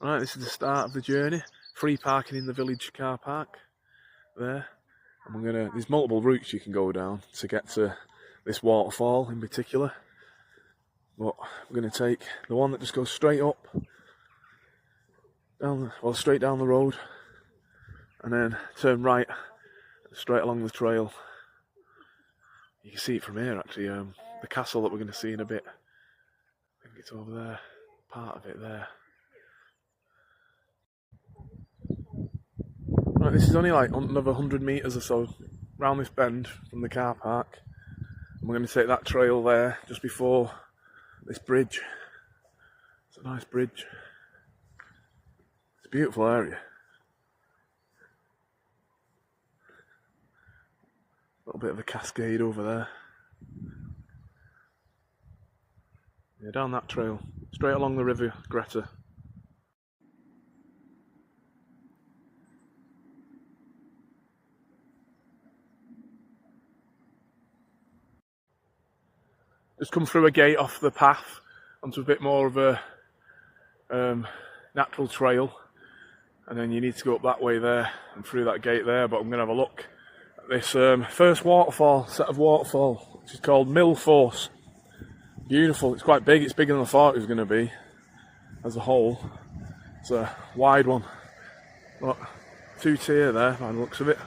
Right, this is the start of the journey. Free parking in the village car park there. And there's multiple routes you can go down to get to this waterfall in particular. But we're going to take the one that just goes straight up, straight down the road, and then turn right, straight along the trail. You can see it from here actually, the castle that we're going to see in a bit. I think it's over there, part of it there. Right, this is only like another 100 metres or so round this bend from the car park. And we're going to take that trail there just before this bridge. It's a nice bridge. It's a beautiful area. A little bit of a cascade over there. Yeah, down that trail, straight along the river Greta. Just come through a gate off the path onto a bit more of a natural trail, and then you need to go up that way there and through that gate there. But I'm going to have a look at this first set of waterfall, which is called Huggill Force. Beautiful. It's quite big. It's bigger than I thought it was going to be as a whole. It's a wide one. But 2-tier there by the looks of it.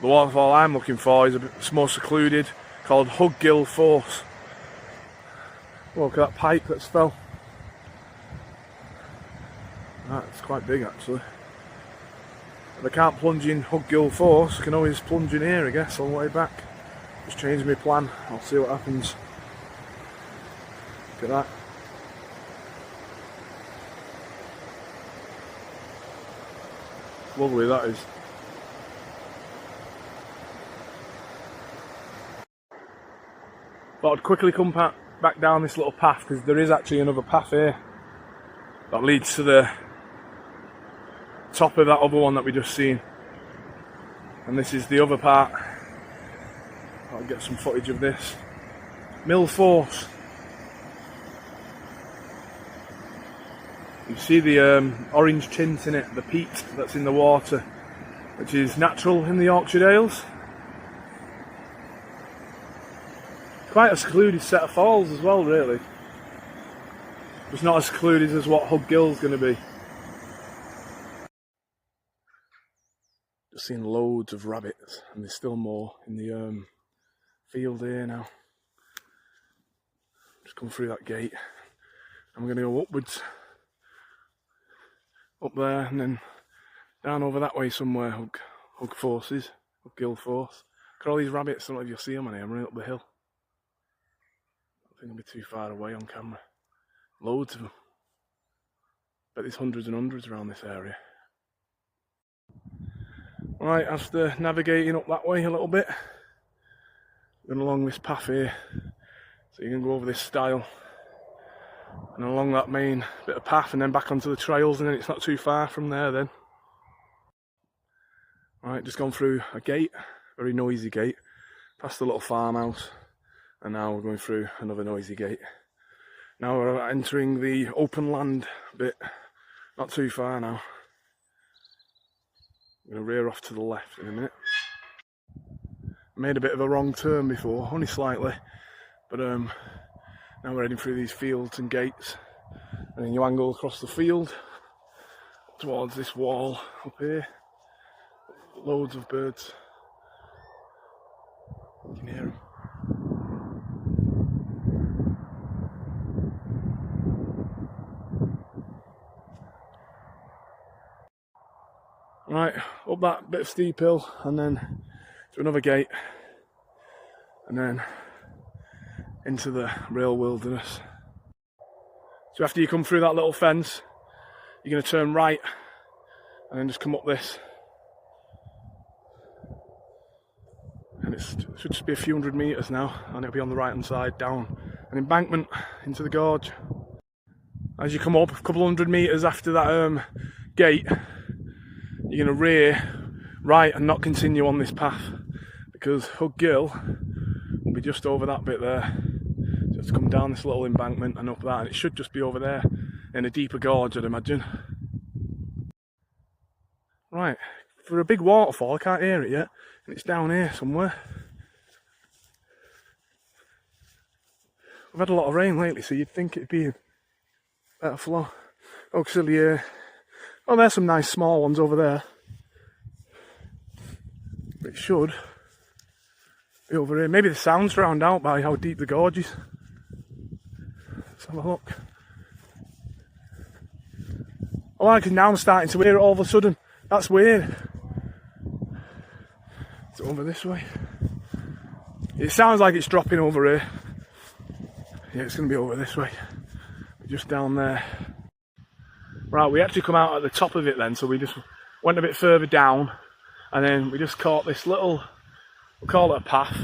The waterfall I'm looking for is a bit more secluded, called Huggill Force. Oh, look at that pipe that's fell. That's quite big actually. If I can't plunge in Huggill Force, I can always plunge in here I guess on the way back. Just change my plan, I'll see what happens. Look at that. Lovely that is. But I'd quickly come back down this little path because there is actually another path here that leads to the top of that other one that we just seen. And this is the other part. I'll get some footage of this. Huggill Force. You see the orange tint in it, the peat that's in the water, which is natural in the Yorkshire Dales. Quite a secluded set of falls as well, really. It's not as secluded as what Huggill's going to be. Just seen loads of rabbits, and there's still more in the field here now. Just come through that gate. I'm going to go upwards, up there, and then down over that way somewhere. Huggill Force. Look at all these rabbits. I don't know if you'll see them on here. I'm running up the hill. I think I'll be too far away on camera. Loads of them. But there's hundreds and hundreds around this area. Right, after navigating up that way a little bit, going along this path here, so you can go over this stile and along that main bit of path and then back onto the trails, and then it's not too far from there then. Right, just gone through a gate, very noisy gate, past the little farmhouse. And now we're going through another noisy gate. Now we're entering the open land bit, not too far now. I'm going to rear off to the left in a minute. I made a bit of a wrong turn before, only slightly, but now we're heading through these fields and gates, and then you angle across the field towards this wall up here. Loads of birds. You can hear them. Right, up that bit of steep hill and then to another gate and then into the real wilderness. So after you come through that little fence, you're going to turn right and then just come up this. And it should just be a few hundred metres now, and it'll be on the right hand side down an embankment into the gorge. As you come up a couple hundred metres after that gate, you're going to rear right and not continue on this path because Huggill will be just over that bit there. Let's come down this little embankment and up that, and it should just be over there in a deeper gorge, I'd imagine. Right, for a big waterfall, I can't hear it yet, and it's down here somewhere. We've had a lot of rain lately, so you'd think it'd be a better flow. Auxiliary. Oh, there's some nice small ones over there. But it should be over here. Maybe the sound's drowned out by how deep the gorge is. Let's have a look. Oh, I can now I'm starting to hear it all of a sudden. That's weird. It's over this way. It sounds like it's dropping over here. Yeah, it's going to be over this way. Just down there. Right, we actually come out at the top of it then, so we just went a bit further down, and then we just caught this little, we'll call it a path.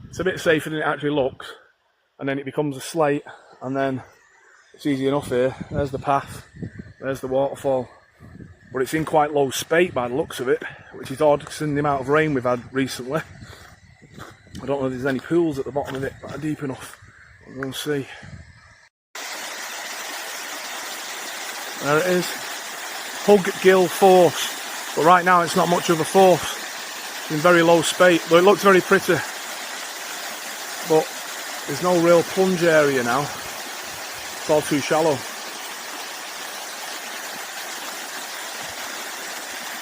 It's a bit safer than it actually looks, and then it becomes a slate, and then it's easy enough here. There's the path, there's the waterfall, but it's in quite low spate by the looks of it, which is odd considering the amount of rain we've had recently. I don't know if there's any pools at the bottom of it that are deep enough. We'll go and see. There it is. Huggill Force. But right now it's not much of a force. It's in very low spate. Though it looks very pretty. But there's no real plunge area now. It's all too shallow.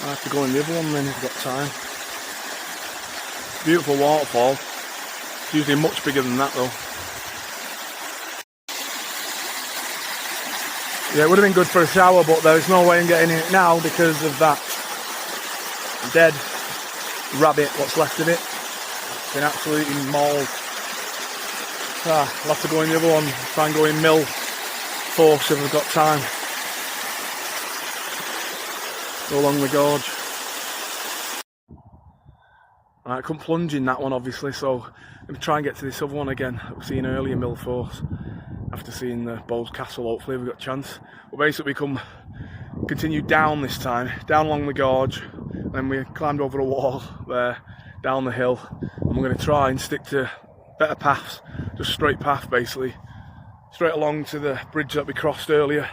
I have to go in the other one then if I've got time. Beautiful waterfall. It's usually much bigger than that though. Yeah, it would have been good for a shower, but there's no way in getting in it now because of that dead rabbit, what's left of it. It's been absolutely mauled. I'll have to go in the other one, try and go in Mill Force if I've got time. Go along the gorge. Right, I couldn't plunge in that one obviously, so I'm going to try and get to this other one again that we've seen earlier, Mill Force. After seeing the Bowes Castle, hopefully we've got a chance. But basically we continue down this time, down along the gorge, and then we climbed over a wall there, down the hill, and we're going to try and stick to better paths, just straight path basically, straight along to the bridge that we crossed earlier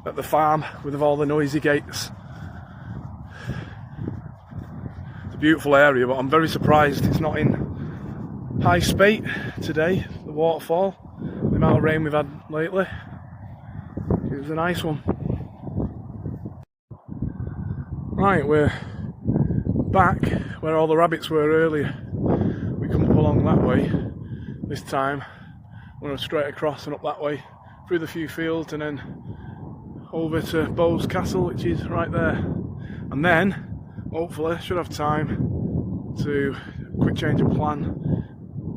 at the farm with all the noisy gates. It's a beautiful area, but I'm very surprised it's not in high spate today, the waterfall. The amount of rain we've had lately. It was a nice one. Right, we're back where all the rabbits were earlier. We come up along that way. This time we're going straight across and up that way, through the few fields and then over to Bowes Castle, which is right there. And then, hopefully, should have time to quick change of plan,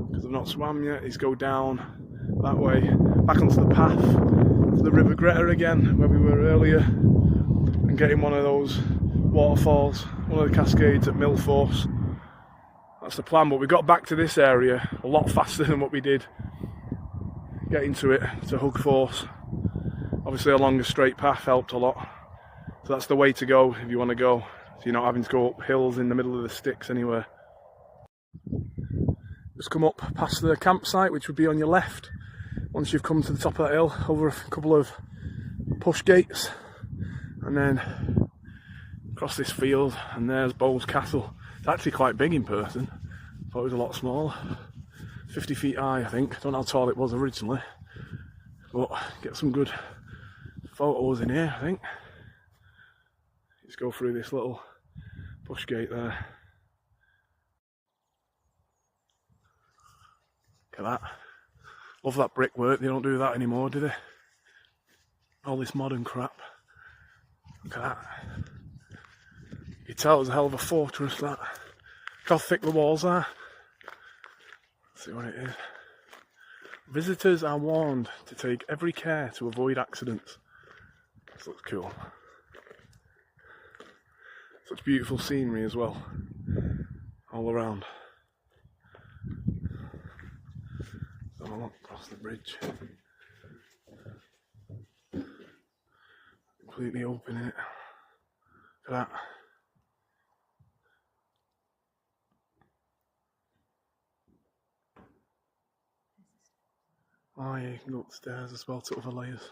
because I've not swam yet, is go down that way, back onto the path to the River Greta again, where we were earlier, and getting one of those waterfalls, one of the cascades at Mill Force. That's the plan, but we got back to this area a lot faster than what we did getting to it, to Huggill Force. Obviously a longer straight path helped a lot, so that's the way to go if you want to go, so you're not having to go up hills in the middle of the sticks anywhere. Just come up past the campsite, which would be on your left once you've come to the top of that hill, over a couple of push gates, and then across this field, and there's Bowes Castle. It's actually quite big in person. I thought it was a lot smaller. 50 feet high, I think. I don't know how tall it was originally, but get some good photos in here, I think. Let's go through this little push gate there. Look at that. Love that brickwork. They don't do that anymore, do they? All this modern crap. Look at that. You can tell it's a hell of a fortress, that. Look how thick the walls are. Let's see what it is. Visitors are warned to take every care to avoid accidents. This looks cool. Such beautiful scenery as well, all around. Have a look across the bridge. Completely open, isn't it? Look at that. you can go upstairs as well to other layers.